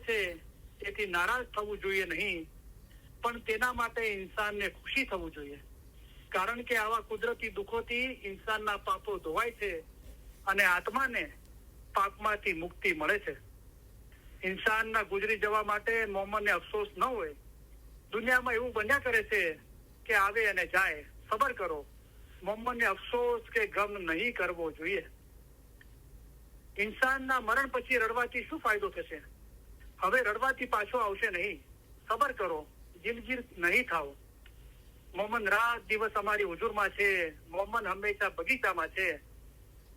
છે તેથી નારાજ થવું જોઈએ નહીં, પણ તેના માટે ઇન્સાનને ખુશી થવું જોઈએ. કારણ કે આવા કુદરતી દુઃખોથી ઇન્સાનના પાપો ધોવાય છે અને આત્માને પાપમાંથી મુક્તિ મળે છે. ઇન્સાનના ગુજરી જવા માટે મોહમ્મદને અફસોસ ન હોય. દુનિયામાં એવું બન્યા કરે છે કે આવે અને જાય. સબર કરો. મોહમ્મદને અફસોસ કે ગમ નહીં કરવો જોઈએ. ઇન્સાનના મરણ પછી રડવાથી શું ફાયદો થશે? હવે રડવાથી પાછો આવશે નહીં. સબર કરો, જીલજીલ નહીં થાવ. મોહમ્મદ રાત દિવસ અમારી હુજુરમાં છે. મોહમ્મદ હંમેશા બગીચામાં છે.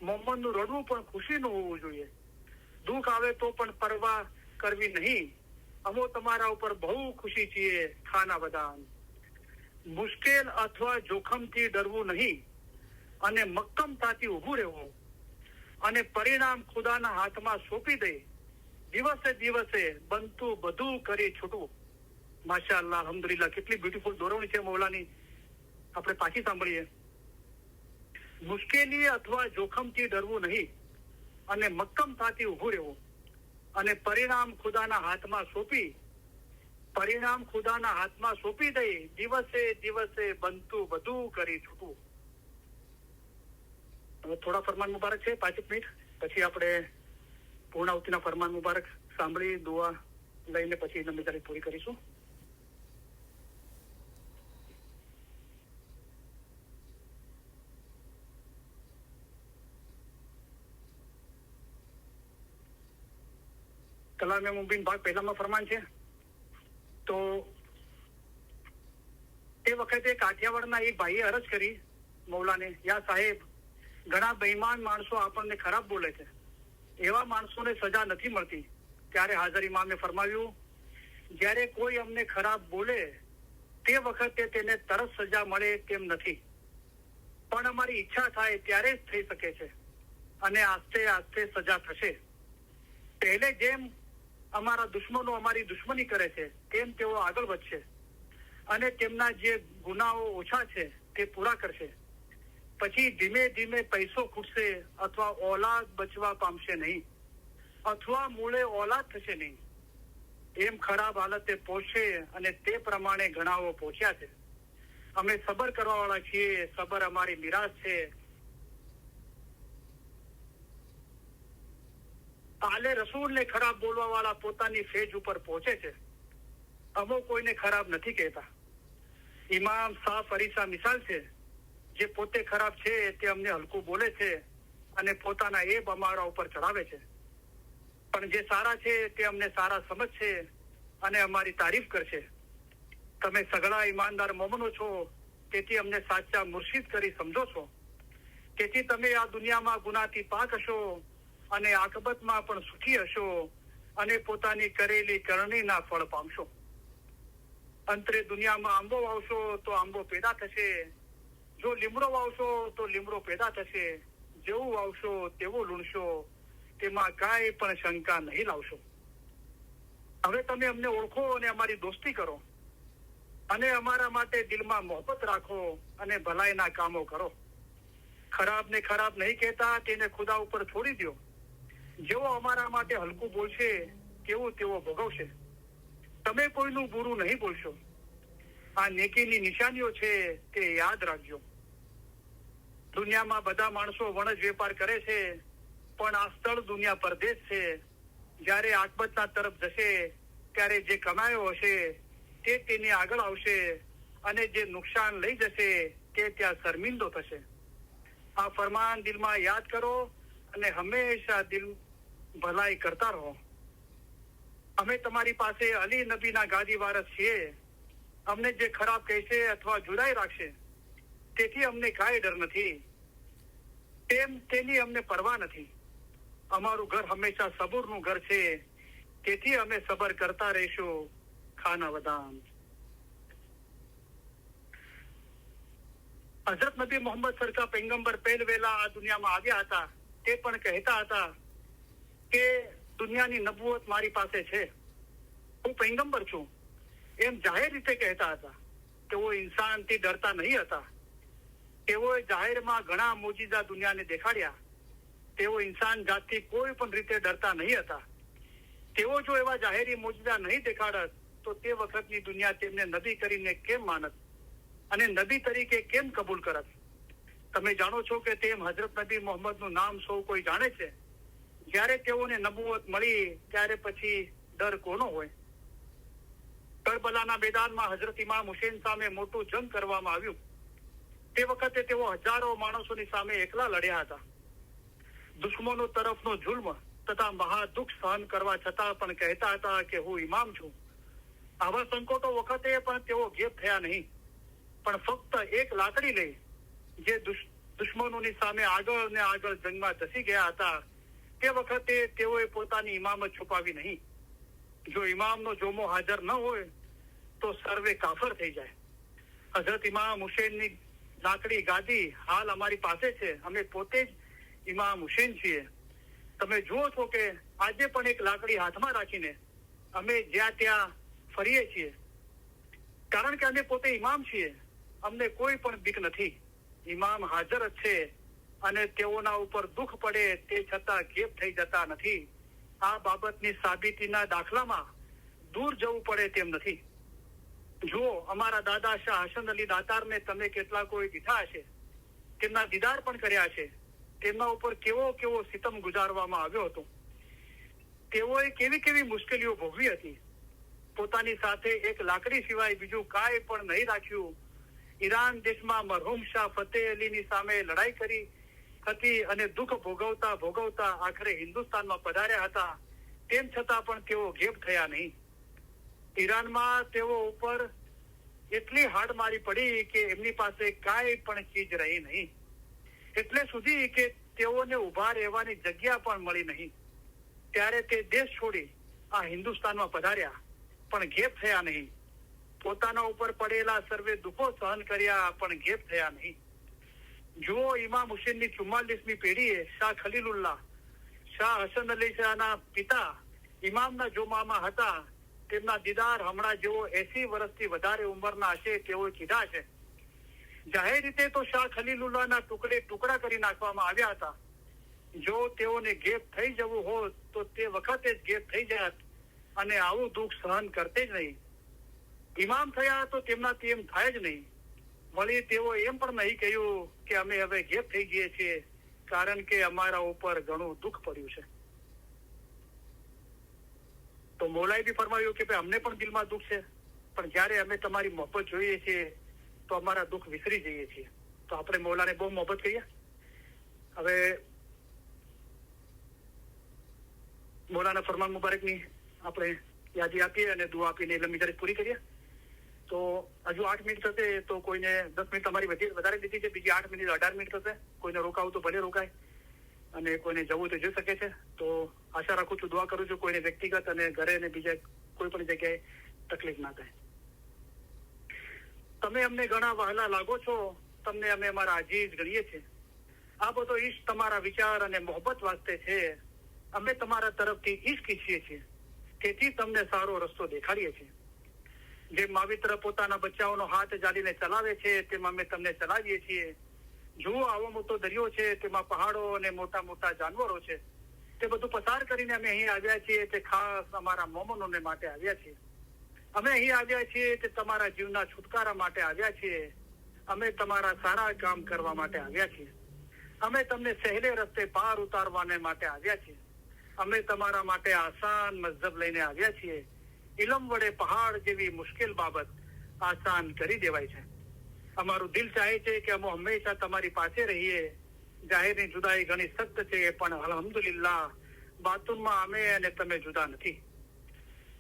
મોહમ્મદનું રડવું પણ ખુશીનું હોવું જોઈએ. દુઃખ આવે તો પણ પરવા કરવી નહીં. અમો તમારા ઉપર બહુ ખુશી છીએ. ખાના બદાન. મુશ્કેલ અથવા જોખમથી ડરવું નહીં અને મક્કમતાથી ઊભું રહેવું અને પરિણામ ખુદાના હાથમાં સોંપી દઈ દિવસે દિવસે બનતું બધું કરી છૂટવું. માશાઅલ્લાહ, અલ્હમ્દુલિલ્લાહ. કેટલી બ્યુટીફુલ દોરવણી છે મૌલાની. આપણે પાછી સાંભળીએ. મુશ્કેલી અથવા જોખમથી ડરવું નહીં અને મક્કમતાથી ઊભું રહેવું અને પરિણામ ખુદાના હાથમાં સોંપી દઈ દિવસે દિવસે બનતું બધું કરી છૂટવું. હવે થોડા ફરમાન મુબારક છે, 5 મિનિટ પછી આપણે પૂર્ણાવતીના ફરમાન મુબારક સાંભળી દુઆ લઈને પછી નમીદારી પૂરી કરીશું. કલામે મુબીન ભાગ પહેલામાં ફરમાન છે. તો તે વખતે કાઠિયાવાડના એક ભાઈએ અરજ કરી મૌલાને, યા સાહેબ, ઘણા બેઈમાન માણસો આપણને ખરાબ બોલે છે, એવા માણસોને સજા નથી મળતી. ત્યારે હાજર ઇમામે ફરમાવ્યું, જ્યારે કોઈ અમને ખરાબ બોલે તે વખતે તેને તરત સજા મળે તેમ નથી, પણ અમારી ઈચ્છા થાય ત્યારે જ થઈ શકે છે અને આસ્તે આસ્તે સજા થશે. પહેલે જેમ અમારા દુશ્મનો અમારી દુશ્મની કરે છે તેમ તેઓ આગળ વધશે અને તેમના જે ગુનાઓ ઓછા છે તે પૂરા કરશે. પછી ધીમે ધીમે પૈસો ખૂટશે અથવા ઓલાદ બચવા પામશે નહીં અથવા મૂળે ઓલાદ થશે નહીં. એમ ખરાબ હાલતે પહોંચશે અને તે પ્રમાણે ઘણાઓ પહોંચ્યા છે. અમે સબર કરવા વાળા છીએ. સબર અમારી નિરાશ છે. આલે રસૂલને ખરાબ બોલવા વાળા પોતાની ફેજ ઉપર પહોંચે છે. અમો કોઈને ખરાબ નથી કહેતા. ઇમામ સાફ અરીસા મિસાલ છે. જે પોતે ખરાબ છે તે અમને હલકું બોલે છે અને પોતાના એબ અમારા ઉપર ચડાવે છે, પણ જે સારા છે તે અમને સારા સમજશે અને અમારી તારીફ કરશે. તમે સઘળા ઈમાનદાર મોમનો છો, તેથી અમને સાચા મુર્શિદ કરી સમજો છો. તેથી તમે આ દુનિયામાં ગુનાથી પાક હશો અને આકબતમાં પણ સુખી હશો અને પોતાની કરેલી કરણીના ફળ પામશો. અંતરે દુનિયામાં આંબો વાવશો તો આંબો પેદા થશે. જો લીમડો વાવશો તો લીમડો પેદા થશે. જેવું વાવશો તેવું લૂણશો. તેમાં કાંઈ પણ શંકા નહીં લાવશો. હવે તમે અમને ઓળખો અને અમારી દોસ્તી કરો અને અમારા માટે દિલમાં મોહબ્બત રાખો અને ભલાઈના કામો કરો. ખરાબને ખરાબ નહીં કહેતા, તેને ખુદા ઉપર છોડી દો. જેવો અમારા માટે હલકું બોલશે તેવું તેવો ભોગવશે. તમે કોઈનું બુરું નહીં બોલશો. આ નેકીની નિશાનીઓ છે, તે યાદ રાખજો. દુનિયામાં બધા માણસો વણજ વેપાર કરે છે, પણ આ સ્થળ દુનિયા પરદેશ છે. જ્યારે આકબતના તરફ જશે ત્યારે જે કમાયો હશે તે તેની આગળ આવશે અને જે નુકસાન લઈ જશે તે ત્યાં શર્મિંદો થશે. આ ફરમાન દિલમાં યાદ કરો અને હંમેશા દિલ ભલાઈ કરતા રહો. અમે તમારી પાસે અલી નબીના ગાદી વારસ છીએ. અમને જે ખરાબ કહેશે અથવા જુદાઈ રાખશે તેથી અમને કાંઈ ડર નથી. તેની અમને પરવા નથી. અમારું ઘર હંમેશા સબૂરનું ઘર છે, તેથી અમે સબર કરતા રહીશું. ખાના વદાન. હઝરત નબી મોહમ્મદ સરકા પૈગંબર પહેલવેલા આ દુનિયામાં આવ્યા હતા. તે પણ કહેતા હતા કે દુનિયાની નબુવત મારી પાસે છે, હું પૈગંબર છું. એમ જાહેર રીતે કહેતા હતા. તેઓ ઇન્સાનથી ડરતા નહીં હતા. તેઓએ જાહેરમાં ઘણા મોજીઝા દુનિયાને દેખાડ્યા. તેઓ ઇન્સાન જાતથી કોઈ પણ રીતે ડરતા નહીં હતા. તેઓ જો એવા જાહેરી મોજદા નહીં દેખાડત તો તે વખતની દુનિયા તેમને નબી કરીને કેમ માનત અને નબી તરીકે કેમ કબૂલ કરત? તમે જાણો છો કે તેમ હજરત નબી મોહમ્મદનું નામ સૌ કોઈ જાણે છે. જ્યારે તેઓને નબુવત મળી ત્યારે પછી ડર કોનો હોય? કરબલાના મેદાનમાં હજરત ઇમામ હુસેન સામે મોટું જંગ કરવામાં આવ્યું. તે વખતે તેઓ હજારો માણસોની સામે એકલા લડ્યા હતા. દુશ્મનો તરફનો જુલ્મ તથા મહાદુઃખ સહન કરવા છતાં પણ કહેતા હતા કે હું ઇમામ છું. આવા સંકટો વખતે પણ તેઓ ઘેર થયા નહીં, પણ ફક્ત એક લાકડી લઈ જે દુશ્મનોની સામે આગળ ને આગળ જંગમાં ધસી ગયા હતા, તે વખતે તેઓએ પોતાની ઇમામત છુપાવી નહીં. જો ઇમામનો જોમો હાજર ન હોય તો સર્વે કાફર થઈ જાય. હઝરત ઇમામ હુસેનની લાકડી ગાદી હાલ અમારી પાસે છે. અમે પોતે જ ઇમામ હુસેન છીએ. તમે જુઓ છો કે આજે પણ એક લાકડી હાથમાં રાખીને અમે જ્યાં ત્યાં ફરીએ છીએ, કારણ કે અમે પોતે ઇમામ છીએ. અમને કોઈ પણ બીક નથી. ઇમામ હાજર જ છે અને તેઓના ઉપર દુઃખ પડે તે છતાં ગેપ થઈ જતા નથી. આ બાબતની સાબિતીના દાખલામાં દૂર જવું પડે તેમ નથી. જુઓ, અમારા દાદા શાહ હસન અલી દાતારને તમે કેટલા કોઈ દીધા હશે, તેમના દીદાર પણ કર્યા છે. તેમના ઉપર કેવો કેવો સિતમ ગુજારવામાં આવ્યો હતો. તેઓએ કેવી કેવી મુશ્કેલીઓ ભોગવી હતી. પોતાની સાથે એક લાકડી સિવાય બીજું કાંઈ પણ નહીં રાખ્યું. ઈરાન દેશમાં મરહુમ શાહ ફતેહ અલીની સામે લડાઈ કરી હતી અને દુઃખ ભોગવતા ભોગવતા આખરે હિન્દુસ્તાનમાં પધાર્યા હતા. તેમ છતાં પણ તેઓ ઘેપ થયા નહીં. ઈરાનમાં તેઓ ઉપર એટલી હાડમારી પડી કે એમની પાસે કાંઈ પણ ચીજ રહી નહીં. એટલે સુધી કે તેઓને ઉભા રહેવાની જગ્યા પણ મળી નહીં. ત્યારે તે દેશ છોડી આ હિન્દુસ્તાનમાં પધાર્યા, પણ ઘેપ થયા નહીં. પોતાના ઉપર પડેલા સર્વે દુઃખો સહન કર્યા, પણ ઘેપ થયા નહીં. જુઓ, ઇમામ હુસેનની 44મી પેઢીએ શાહ ખલીલુલ્લાહ શાહ હસન અલી શાહના પિતા ઇમામના જોમામાં હતા. તેમના દીદાર હમણાં જેઓ 80 વર્ષથી વધારે ઉંમરના હશે તેઓએ કીધા છે. જાહેર રીતે તો શાહ ખલીલુલ્લાહના ટુકડા કરી નાખવામાં આવ્યા હતા. જો તેઓને ગેપ થઈ જવું હોત તો તે વખતે જ ગેપ થઈ જાત અને આવું દુઃખ સહન કરતે જ નહીં. ઇમામ થયા તો તેમનાથી એમ થાય જ નહીં. વળી તેઓ એમ પણ નહીં કહ્યું કે અમે હવે ગેપ થઈ ગઈએ છીએ, કારણ કે અમારા ઉપર ઘણું દુઃખ પડ્યું છે. તો મૌલાએ બી ફરમાવ્યું કે ભાઈ અમને પણ દિલમાં દુઃખ છે, પણ જ્યારે અમે તમારી મોહબ્બત જોઈએ છીએ તો અમારા દુઃખ વિસરી જઈએ છીએ. તો આપણે મૌલાને બહુ મોહબ્બત કરીએ. હવે મૌલાના ફરમાન મુબારકની આપણે યાદી આપીએ અને દુઆ આપીને લંબી તારીખ પૂરી કરીએ. તો હજુ 8 મિનિટ થશે, તો કોઈને 10 મિનિટ તમારી વધારે દીધી છે, બીજી 8 મિનિટ 18 મિનિટ થશે. કોઈને રોકાવું તો ભલે રોકાય અને કોઈને જવું તો જઈ શકે છે. તો આશા રાખું છું, દુઆ કરું છું કોઈને વ્યક્તિગત અને ઘરે અને બીજા કોઈ પણ જગ્યાએ તકલીફ ના થાય. તમે અમને ઘણા વહાલા લાગો છો. તમને અમે અમારા અજીઝ ગણીએ છીએ. આ બધો ઈશ્ક તમારા વિચાર અને મોહબ્બત વાસ્તે છે. અમે તમારા તરફથી ઈશ્ક ઈચ્છીએ છીએ, તેથી તમને સારો રસ્તો દેખાડીએ છીએ. જેમ માવિત્ર પોતાના બચ્ચાઓનો હાથ જાલીને ચલાવે છે, તેમ અમે તમને ચલાવીએ છીએ. જુઓ, આવો મોટો દરિયો છે, તેમાં પહાડો અને મોટા મોટા જાનવરો છે. તે બધું પસાર કરીને અમે અહીં આવ્યા છીએ તે ખાસ અમારા મોમનોને માટે આવ્યા છીએ. અમે અહીં આવ્યા છીએ તે તમારા જીવના છુટકારા માટે આવ્યા છીએ. અમે તમારા સારા કામ કરવા માટે આવ્યા છીએ. અમે તમને સહેલે રસ્તે પાર ઉતારવાને માટે આવ્યા છીએ. અમે તમારા માટે આસાન મઝહબ લઈને આવ્યા છીએ. ઇલમ વડે પહાડ જેવી મુશ્કેલ બાબત આસાન કરી દેવાય છે. અમારું દિલ ચાહે છે કે અમે હંમેશા તમારી પાસે રહીએ. જાહેરની જુદાઈ ઘણી સખ્ત છે, પણ અલ્હમ્દુલિલ્લાહ બાતુનમાં અમે અને તમે જુદા નથી.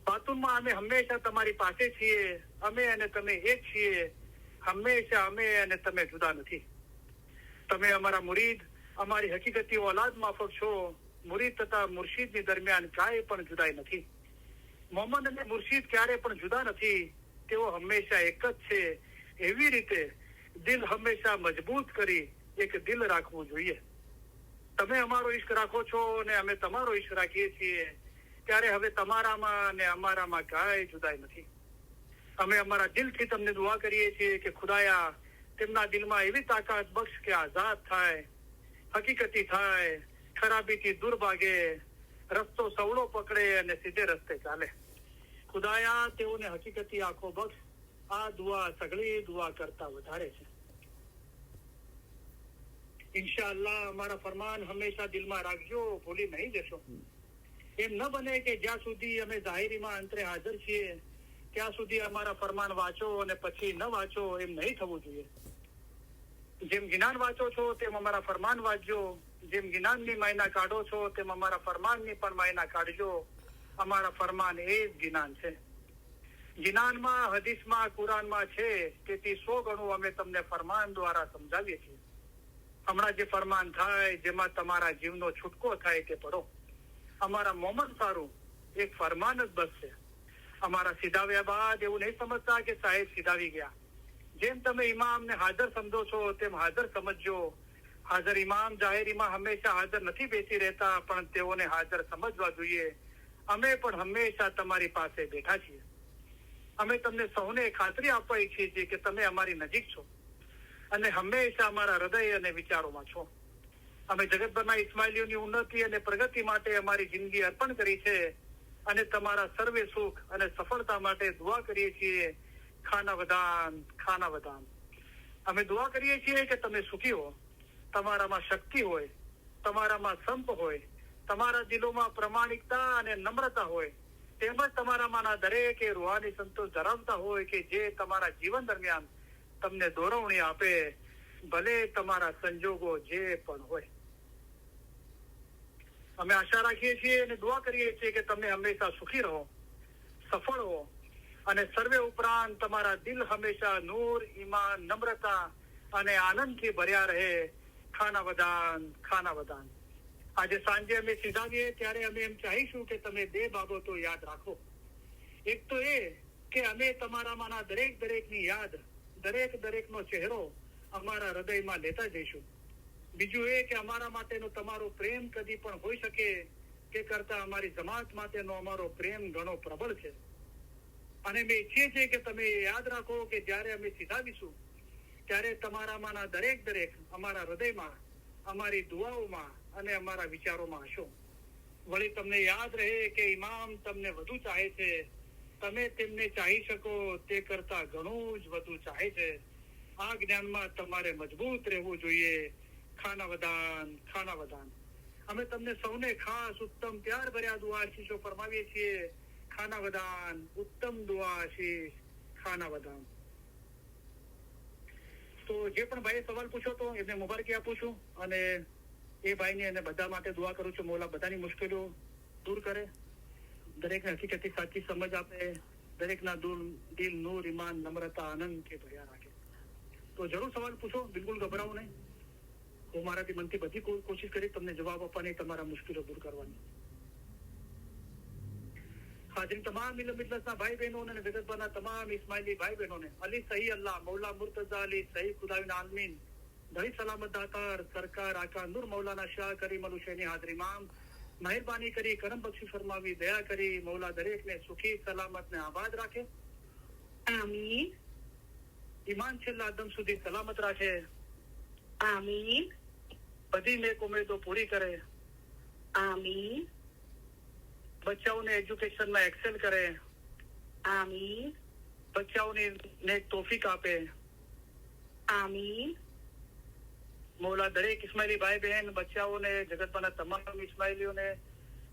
બાતુનમાં અમે હંમેશા તમારી પાસે છીએ. અમે અને તમે એક છીએ. હંમેશા અમે અને તમે જુદા નથી. તમે અમારા મુરીદ, અમારી હકીકતી ઓલાદ માફક છો. મુરીદ તથા મુર્શિદની દરમિયાન કાંઈ પણ જુદાઈ નથી. મોહમ્મદ અને મુર્શિદ ક્યારે પણ જુદા નથી. તેઓ હંમેશા એક જ છે. એવી રીતે દિલ હંમેશા મજબૂત કરી એક દિલ રાખવું જોઈએ. તમે અમારો ઈશ્ક રાખો છો અને અમે તમારો ઈશ્ક રાખીએ છીએ. ત્યારે હવે તમારામાં અને અમારામાં કાંઈ જુદાઈ નથી. અમે અમારા દિલથી તમને દુઆ કરીએ છીએ કે ખુદાયા તેમના દિલમાં એવી તાકાત બક્ષ કે આઝાદ થાય, હકીકતી થાય, ખરાબીથી દૂર ભાગે, રસ્તો સવળો પકડે અને સીધે રસ્તે ચાલે. ખુદાયા તેઓને હકીકતી આંખો બક્ષ. આ દુઆ સઘળી દુઆ કરતા વધારે છે. ઇન્શાઅલ્લાહ અમારા ફરમાન હંમેશા દિલમાં રાખજો, ભૂલી નહીં જશો. એમ ન બને કે જ્યાં સુધી અમે જાહેરીમાં અંતરે હાજર છીએ ત્યાં સુધી અમારા ફરમાન વાંચો અને પછી ન વાંચો, એમ નહીં થવું જોઈએ. જેમ જ્ઞાન વાંચો છો તેમ અમારા ફરમાન વાંચજો. જેમ જ્ઞાનની માયના કાઢો છો તેમ અમારા ફરમાનની પણ માયના કાઢજો. અમારા ફરમાન એ જ જ્ઞાન છે. જ્ઞાનમાં, હદીસમાં, કુરાનમાં છે, તેથી 100 ગણું અમે તમને ફરમાન દ્વારા સમજાવીએ છીએ. હમણાં જે ફરમાન થાય જેમાં તમારા જીવનો છૂટકો થાય તે પડો. અમારા મોમન સારું એક ફરમાન જ બસ છે. અમારા સીધાવ્યા બાદ એવું નહીં સમજતા કે સાહેબ સીધાવી ગયા. જેમ તમે ઇમામને હાજર સમજો છો તેમ હાજર સમજજો. હાજર ઇમામ જાહેરીમાં હંમેશા હાજર નથી બેસી રહેતા, પણ તેઓને હાજર સમજવા જોઈએ. અમે પણ હંમેશા તમારી પાસે બેઠા છીએ. અમે તમને સૌને ખાતરી આપવા ઈચ્છીએ છીએ કે તમે અમારી નજીક છો અને હંમેશા અમારા હૃદય અને વિચારોમાં છો. અમે જગતભરના ઇસ્માઇલીઓની ઉન્નતિ અને પ્રગતિ માટે અમારી જિંદગી અર્પણ કરી છે અને તમારા સર્વે સુખ અને સફળતા માટે દુઆ કરીએ છીએ. ખાના વદાન, ખાના વદાન. અમે દુઆ કરીએ છીએ કે તમે સુખી હો, તમારામાં શક્તિ હોય, તમારામાં સંપ હોય, તમારા દિલોમાં પ્રમાણિકતા અને નમ્રતા હોય, તેમજ તમારામાંના દરેકે રૂહાની સંતોષ ધરાવતા હોય કે જે તમારા જીવન દરમિયાન તમને દોરવણી આપે, ભલે તમારા સંજોગો જે પણ હોય. અમે આશા રાખીએ છીએ અને દુઆ કરીએ છીએ કે તમે હંમેશા સુખી રહો, સફળ હો અને સર્વે ઉપરાંત તમારા દિલ હંમેશા નૂર, ઈમાન, નમ્રતા અને આનંદથી ભર્યા રહે. ખાના વદાન, ખાના વદાન. આજે સાંજે અમે સીધાવીએ ત્યારે અમે એમ ચાહીશું કે તમે 2 બાબતો યાદ રાખો. એક તો એ કે અમે તમારામાંના દરેકની યાદ, દરેકનો ચહેરો અમારા હૃદયમાં લેતા જઈશું. બીજું એ કે અમારા માટેનો તમારો પ્રેમ કદી પણ હોઈ શકે તે કરતા અમારી જમાત માટેનો અમારો પ્રેમ ઘણો પ્રબળ છે. અને અમે ઈચ્છીએ છીએ કે તમે યાદ રાખો કે જ્યારે અમે સીધાવીશું ત્યારે તમારામાંના દરેક અમારા હૃદયમાં, અમારી દુઆઓમાં અને અમારા વિચારોમાં હશો. વળી તમને યાદ રહે કે ઇમામ તમને વધુ ચાહે છે. તમે તેમને ચાહી શકો તે કરતા ઘણું જ વધુ ચાહે છે. આ જ્ઞાનમાં તમારે મજબૂત રહેવું જોઈએ. ખાના વદાન, ખાના વદાન. અમે તમને સૌને ખાસ ઉત્તમ પ્યાર ભર્યા દુઆ આશીષો ફરમાવીએ છીએ. ખાના વદાન, ઉત્તમ દુઆ આશીષ, ખાના વદાન. તો જે પણ ભાઈએ સવાલ પૂછ્યો તો એમને મુબારકી આપું છું અને એ ભાઈને અને બધા માટે દુઆ કરું છું. મોલા બધાની મુશ્કેલીઓ દૂર કરે, દરેકને હકીકતી સાચી સમજ આપે, દરેકના દિલ નૂર, ઈમાન, નમ્રતા, આનંદથી ભર્યા રાખે. તો જરૂર સવાલ પૂછો, બિલકુલ ગભરાવો નહીં. હું મારાથી મનથી બધી કોશિશ કરી તમને જવાબ આપવાની, તમારા મુશ્કેલીઓ દૂર કરવાની. હાજરી તમામ મિલતના ભાઈ બહેનો અને જગતભરના તમામ ઇસ્માઇલી ભાઈ બહેનોને અલી સહી અલ્લાહ, મૌલા મુર્તઝા અલી સહી ખુદાવિન આલમીન, દળી સલામત દાતાર સરકાર આકા નૂર મૌલાના શાહ કરીમ અલ હુસૈની હાજરીમાં મહેરબાની કરી કરમ બક્ષી ફરમાવી, દયા કરી મૌલા દરેકને સુખી સલામત ને આબાદ રાખે. આમીન. ઈમાન છેલ્લા દમ સુધી સલામત રાખે. આમીન. બધી નેક ઉમેદો પૂરી કરે. આમીન. બચ્ચાઓને એજ્યુકેશનમાં એક્સેલ કરે. આમીન. બચ્ચાઓને નેક તોફીક આપે. આમીન. મૌલા દરેક ઇસ્માઇલી ભાઈ બહેન, બચ્ચાઓને, જગતના તમામ ઇસ્માઇલીઓને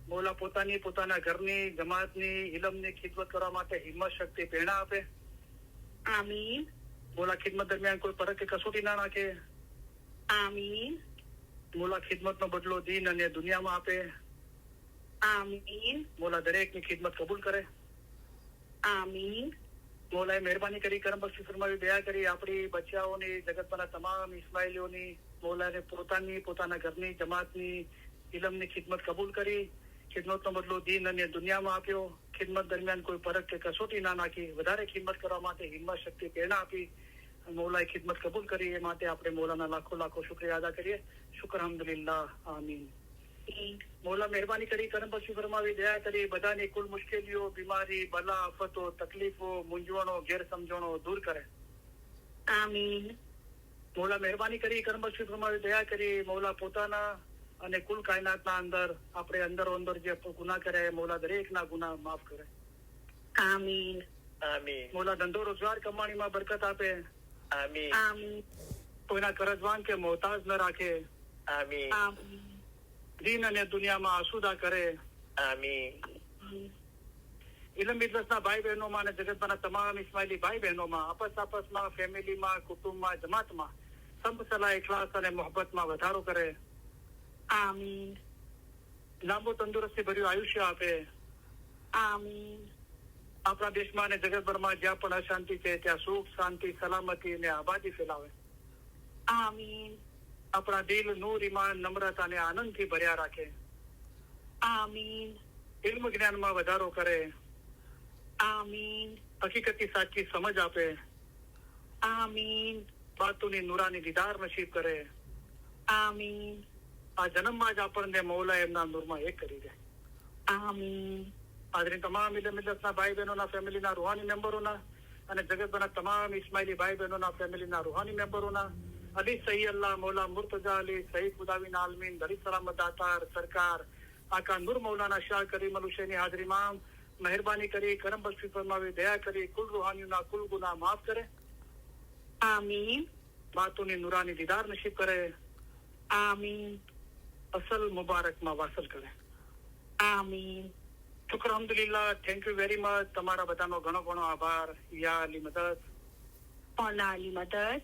મૌલા પોતાના ઘરની, જમાતની, ઇલમની ખિદમત કરવા માટે હિંમત, શક્તિ, પ્રેરણા આપે. આમીન. મૌલા ખિદમત દરમિયાન કોઈ પરખ કે કસોટી ના નાખે. આમીન. મૌલા ખિદમતનો બદલો દીન અને દુનિયામાં આપે. આમીન. મૌલા દરેકની ખિદમત કબૂલ કરે. આમીન. મૌલાએ મહેરબાની કરી કરમ બક્ષી ફરમાવી, દયા કરી આપણી બચ્ચાઓની, જગતના તમામ ઇસ્માઇલીઓની, મૌલાને પોતાના ઘરની, જમાતની, ઇલમની ખિદમત કબૂલ કરી. ખિદમતનો બદલો દીન અને દુનિયામાં આપ્યો. ખિદમત દરમિયાન કોઈ પરખ કે કસોટી ના નાખી. વધારે ખિદમત કરવા માટે હિંમત, શક્તિ, પ્રેરણા આપી. મૌલાએ ખિદમત કબૂલ કરી. એ માટે આપણે મૌલાના લાખો શુક્રિયા અદા કરીએ. શુક્ર અલ્હમ્દુલિલ્લાહ. આમીન. મૌલા મહેરબાની કરી કરમ બક્ષી ફરમાવી, દયા કરી બધાની કુલ મુશ્કેલીઓ, બીમારી, બલા, આફતો, તકલીફો, મૂંઝવણો, ગેરસમજણો દૂર કરે. આમીન. મૌલા મહેરબાની કરી કરમ બક્ષી ફરમાવી, દયા કરી મૌલા પોતાના અને કુલ કાયનાતના અંદર આપણે અંદરો અંદર જે ગુનાહ કર્યા એ મૌલા દરેકના ગુનાહ માફ કરે. આમીન. આમીન. મૌલા ધંધો રોજગાર કમાણીમાં બરકત આપે. આમીન. આમીન. કોઈના કરજવાન કે મોહતાજ ન રાખે. આમીન. આમીન. દીન અને દુનિયામાં આસુદા કરે. આમીન. ઇલમ ઇજ્લસના ભાઈ બહેનોમાં અને જગતના તમામ ઇસ્માઇલી ભાઈ બહેનોમાં આપસમાં ફેમિલીમાં કુટુંબમાં જમાતમાં સંપ સલાહ ઇખલાસ અને મોહબ્બતમાં વધારો કરે. આમીન. લાંબુ તંદુરસ્તી ભર્યું આયુષ્ય આપે. આમીન. આપણા દેશમાં અને જગતભરમાં જ્યાં પણ અશાંતિ છે ત્યાં સુખ શાંતિ સલામતી અને આબાદી ફેલાવે. આમીન. આપણા દિલ નૂર ઈમાન નમ્રતા અને આનંદથી ભર્યા રાખે. આમીન. ઇલ્મ જ્ઞાનમાં વધારો કરે. આમીન. હકીકતની સાચી સમજ આપે. આમીન. બાતુની નૂરાની દીદાર નસીબ કરે. આમીન. આ જન્મમાં જ આપણને મૌલા એમના નૂરમાં એક કરી દે. આમીન. હાજરીન તમામ ઇલ્મ ઇજ્લસના ભાઈ બહેનોના ફેમિલીના રૂહાની મેમ્બરોના અને જગતભરના તમામ ઇસ્માઇલી ભાઈ બહેનોના ફેમિલીના રૂહાની મેમ્બરોના અલી સહી અલ્લાહ મૌલા મુર્તજા અલી સહી ખુદાવીન આલમીન દરી સલામત દાતાર સરકાર આકા નૂર મૌલાના શાહ કરીમ અલ હુસૈની હાજરીમાં મહેરબાની કરી કરમ બક્ષી ફરમાવી દયા કરી કુલ રૂહાનીઓના કુલ ગુનાહ માફ કરે. આમીન. બાતુની નૂરાની દીદાર નસીબ કરે. આમીન. અસલ મુબારકમાં વાસલ કરે. આમીન. શુક્ર અલ્હમ્દુલિલ્લાહ. Thank you very much. તમારા બધાનો ઘણો ઘણો આભાર. યા અલી મદદ. મૌલા અલી મદદ.